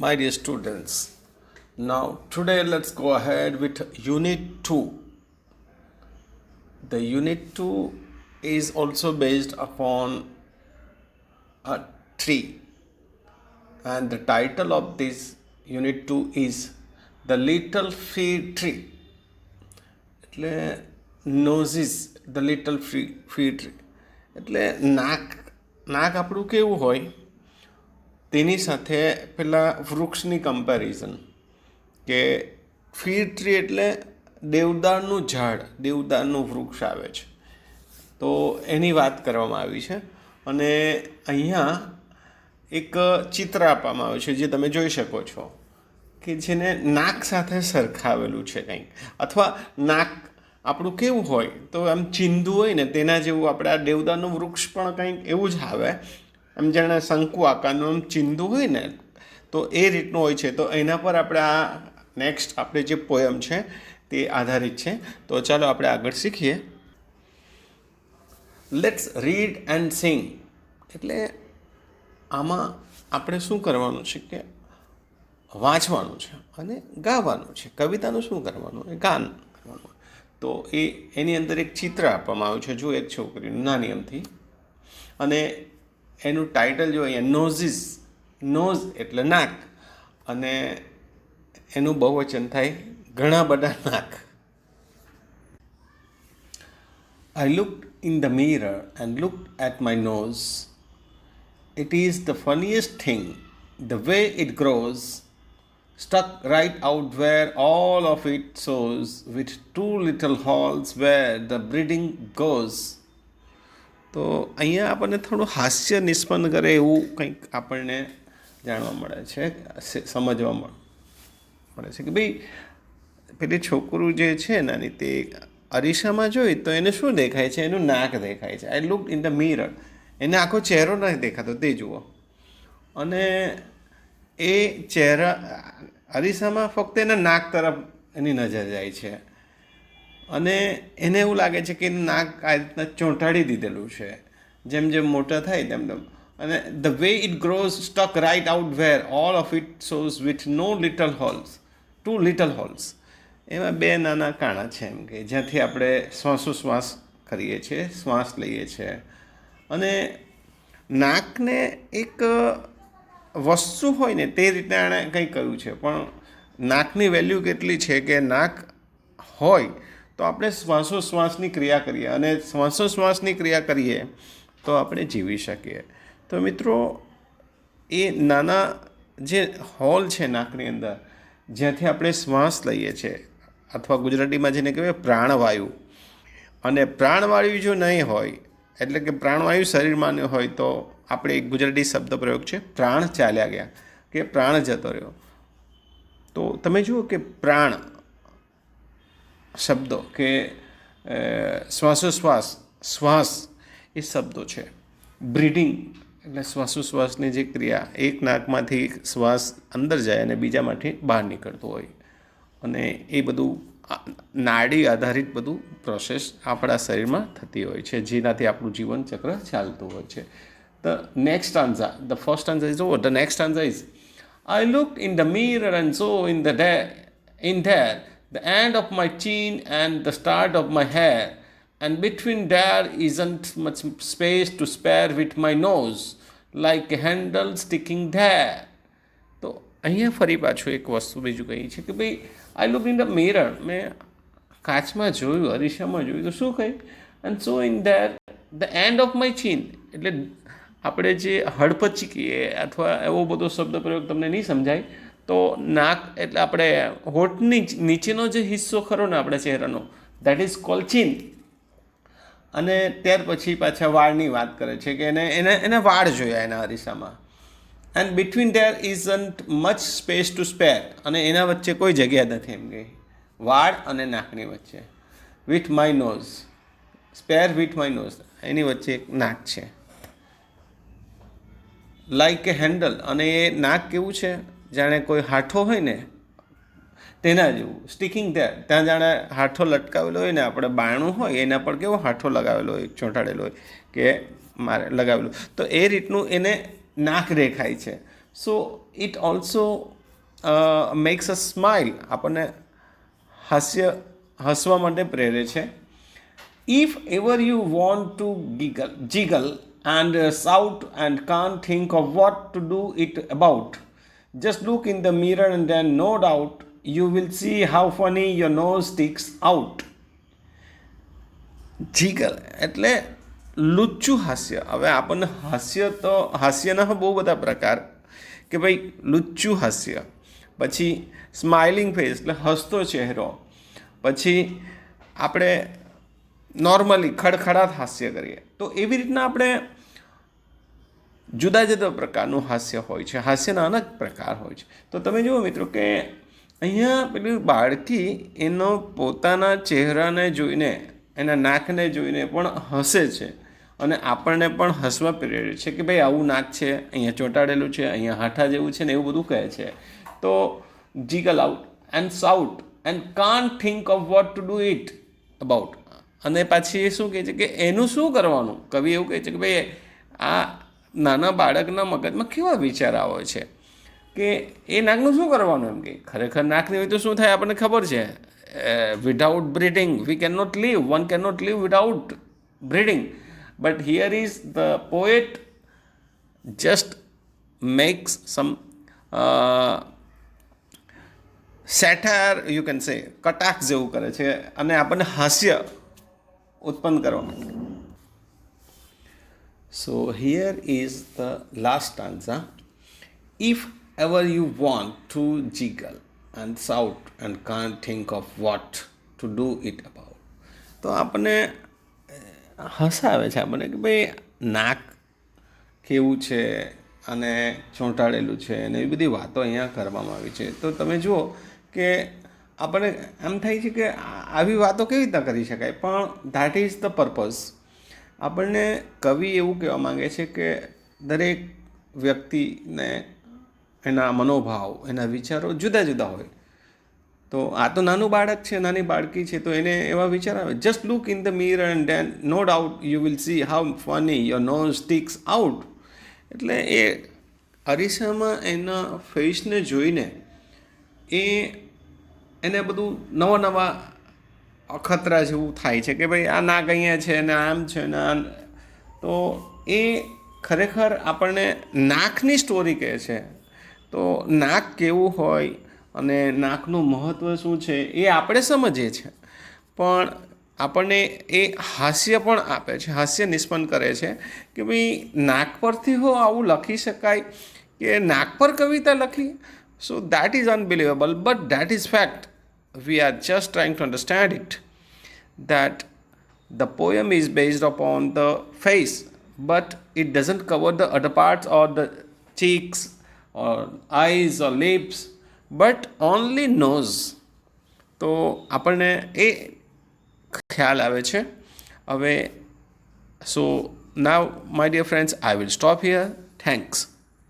My dear students, now today let's go ahead with Unit 2. The Unit 2 is also based upon a tree, and the title of this Unit 2 is The Little Fig Tree. એટલે નોઝિસ the little fee tree એટલે નાક આપણું કેવું હોય તેની સાથે પેલા વૃક્ષની કમ્પેરિઝન કે ફી ટ્રી એટલે દેવદારનું ઝાડ, દેવદારનું વૃક્ષ આવે છે, તો એની વાત કરવામાં આવી છે. અને અહીંયા એક ચિત્ર આપવામાં આવ્યું છે જે તમે જોઈ શકો છો કે જેને નાક સાથે સરખાવેલું છે કંઈક, અથવા નાક આપણું કેવું હોય તો આમ ચિંદુ હોય ને તેના જેવું આપણે આ દેવદારનું વૃક્ષ પણ કંઈક એવું જ આવે, આમ જાણે શંકુ આકારનું આમ ચિંદુ હોય ને તો એ રીતનું હોય છે. તો એના પર આપણે આ નેક્સ્ટ આપણે જે પોયમ છે તે આધારિત છે. તો ચાલો આપણે આગળ શીખીએ. Let's read and sing. એટલે આમાં આપણે શું કરવાનું છે કે વાંચવાનું છે અને ગાવાનું છે. કવિતાનું શું કરવાનું એ ગાન કરવાનું. તો એની અંદર એક ચિત્ર આપવામાં આવ્યું છે, જો એક છોકરીનું નાની અમથી, અને એનું ટાઇટલ જો અહીંયા નોઝિસ, નોઝ એટલે નાક, અને એનું બહુવચન થાય ઘણા બધા નાક. I looked in the mirror and looked at my nose. It is the funniest thing, the way it grows, stuck right out where all of it shows, with two little holes where the breeding goes. તો અહીંયા આપણને થોડું હાસ્ય નિષ્પન્ન કરે એવું કંઈક આપણને જાણવા મળે છે, સમજવા મળે છે કે ભાઈ પેલી છોકરું જે છે નાની તે અરીસામાં જોઈ તો એને શું દેખાય છે? એનું નાક દેખાય છે. I look in the mirror, એને આખો ચહેરો નથી દેખાતો, તે જુઓ. અને એ ચહેરા અરીસામાં ફક્ત એના નાક તરફ એની નજર જાય છે, અને એને એવું લાગે છે કે એનું નાક આ રીતના ચોંટાડી દીધેલું છે, જેમ જેમ મોટા થાય તેમ તેમ. અને the way it grows stuck right out where all of it shows with no little holes, two little holes. એમાં બે નાના કાણા છે, એમ કે જ્યાંથી આપણે શ્વાસોશ્વાસ કરીએ છીએ, શ્વાસ લઈએ છીએ. અને નાકને એક વસ્તુ હોય ને તે રીતે એણે કંઈ કર્યું છે, પણ નાકની વેલ્યુ કેટલી છે કે નાક હોય તો આપણે શ્વાસોશ્વાસની ક્રિયા કરીએ, અને શ્વાસોશ્વાસની ક્રિયા કરીએ તો આપણે જીવી શકીએ. તો મિત્રો, એ નાના જે હોલ છે નાકની અંદર જ્યાંથી આપણે શ્વાસ લઈએ છીએ, અથવા ગુજરાતીમાં જેને કહેવાય પ્રાણવાયુ, અને પ્રાણવાયુ જો નહીં હોય, એટલે કે પ્રાણવાયુ શરીરમાં ન હોય, તો આપણે એક ગુજરાતી શબ્દ પ્રયોગ છે પ્રાણ ચાલ્યા ગયા, કે પ્રાણ જતો રહ્યો. તો તમે જુઓ કે પ્રાણ શબ્દો કે શ્વાસોશ્વાસ, શ્વાસ એ શબ્દો છે. બ્રીડિંગ એટલે શ્વાસોશ્વાસની જે ક્રિયા, એક નાકમાંથી શ્વાસ અંદર જાય અને બીજામાંથી બહાર નીકળતું હોય, અને એ બધું નાડી આધારિત બધું પ્રોસેસ આપણા શરીરમાં થતી હોય છે, જેનાથી આપણું જીવન ચક્ર ચાલતું હોય છે. The next stanza, the first stanza is over. The next stanza is, I looked in the mirror and saw in there the end of my chin and the start of my hair, and between there isn't much space to spare with my nose, like a handle sticking there. તો અહીંયા ફરી પાછું એક વસ્તુ બીજું કહી છે કે ભાઈ I look in the mirror, મેં કાચમાં જોયું, અરીસામાં જોયું, તો શું કહ્યું? And so in their the end of my ચીન, એટલે આપણે જે હડપચી કહીએ અથવા એવો બધો શબ્દ પ્રયોગ તમને નહીં સમજાય, તો નાક એટલે આપણે હોઠની નીચેનો જે હિસ્સો ખરો ને આપણા ચહેરાનો, દેટ ઇઝ કોલ્ડ ચીન. અને ત્યાર પછી પાછા વાળની વાત કરે છે કે એને વાળ જોયા એના અરીસામાં. And between there isn't much space to spare, અને એના વચ્ચે કોઈ જગ્યા નથી, એમ કે વાળ અને નાકની વચ્ચે. With my nose, spare with my nose, એની વચ્ચે એક નાક છે. લાઈક એ હેન્ડલ, અને એ નાક કેવું છે? જાણે કોઈ હાથો હોય ને તેના જેવું. સ્ટિકિંગ ત્યાં જાણે હાથો લટકાવેલો હોય ને, આપણે બાયણું હોય એના પર કેવો હાથો લગાવેલો હોય, ચોંટાડેલો હોય કે મારે લગાવેલું, તો એ રીતનું એને નાક દેખાય છે. So it also max a smile, આપણને હસવા માટે પ્રેરે છે. If ever you want to jiggle and shout and can't think of what to do it about, just look in the mirror and then no doubt you will see how funny your nose sticks out. જીગલ એટલે લુચ્ચું હાસ્ય. હવે આપણને હાસ્યના બહુ બધા પ્રકાર, કે ભાઈ લુચ્ચું હાસ્ય, પછી સ્માઇલિંગ ફેસ એટલે હસતો ચહેરો, પછી આપણે નોર્મલી ખડખડાટ હાસ્ય કરીએ. તો એવી રીતના આપણે જુદા જુદા પ્રકારનું હાસ્ય હોય છે, હાસ્યના અનેક પ્રકાર હોય છે. તો તમે જુઓ મિત્રો કે અહીંયા પેલી બાળકી એનો પોતાના ચહેરાને જોઈને, એના નાકને જોઈને પણ હસે છે અને આપણને પણ હસવા પ્રેરે છે કે ભાઈ આવું નાક છે, અહીંયા ચોંટાડેલું છે, અહીંયા હાઠા જેવું છે ને એવું બધું કહે છે. તો jiggle out and shout and can't think of what to do it about. અને પાછી એ શું કહે છે કે એનું શું કરવાનું. કવિ એવું કહે છે કે ભાઈ આ નાના બાળકના મગજમાં કેવા વિચાર આવે છે કે એ નાકનું શું કરવાનું. એમ કે ખરેખર નાકની હોય તો શું થાય આપણને ખબર છે. Without breathing we can not live, one can not live without breathing. But here is the poet just makes some satire, you can say, કટાક્ષ જેવું કરે છે અને આપણને હાસ્ય ઉત્પન્ન કરવા માટે. સો here is the last stanza. If ever you want to jiggle and shout and can't think of what to do it about. તો આપણને હસાવે છે આપણને કે ભાઈ નાક કેવું છે અને ચોંટાડેલું છે અને એવી બધી વાતો અહીંયા કરવામાં આવી છે. તો તમે જુઓ કે આપણને એમ થાય છે કે આવી વાતો કેવી રીતના કરી શકાય, પણ ધેટ ઇઝ ધ પર્પઝ. આપણને કવિ એવું કહેવા માંગે છે કે દરેક વ્યક્તિને એના મનોભાવ, એના વિચારો જુદા જુદા હોય. તો આ તો નાનું બાળક છે, નાની બાળકી છે, તો એને એવા વિચાર આવે. Just look in the mirror and then no doubt you will see how funny your nose sticks out. એટલે એ અરીસામાં એના ફેસને જોઈને એને બધું નવા અખતરા જેવું થાય છે કે ભાઈ આ નાક અહીંયા છે ને આમ છે ને આમ. તો એ ખરેખર આપણને નાકની સ્ટોરી કહે છે. તો નાક કેવું હોય અને નાકનું મહત્ત્વ શું છે એ આપણે સમજીએ છીએ, પણ આપણને એ હાસ્ય પણ આપે છે, હાસ્ય નિષ્પન્ન કરે છે કે ભાઈ નાક પરથી આવું લખી શકાય, કે નાક પર કવિતા લખી. So that is unbelievable, but that is fact. We are just trying to understand it, that the poem is based upon the face, but it doesn't cover the other parts or the cheeks or eyes or lips, but only nose. તો આપણને એ ખ્યાલ આવે છે. હવે સો now my dear friends, I will stop here. Thanks.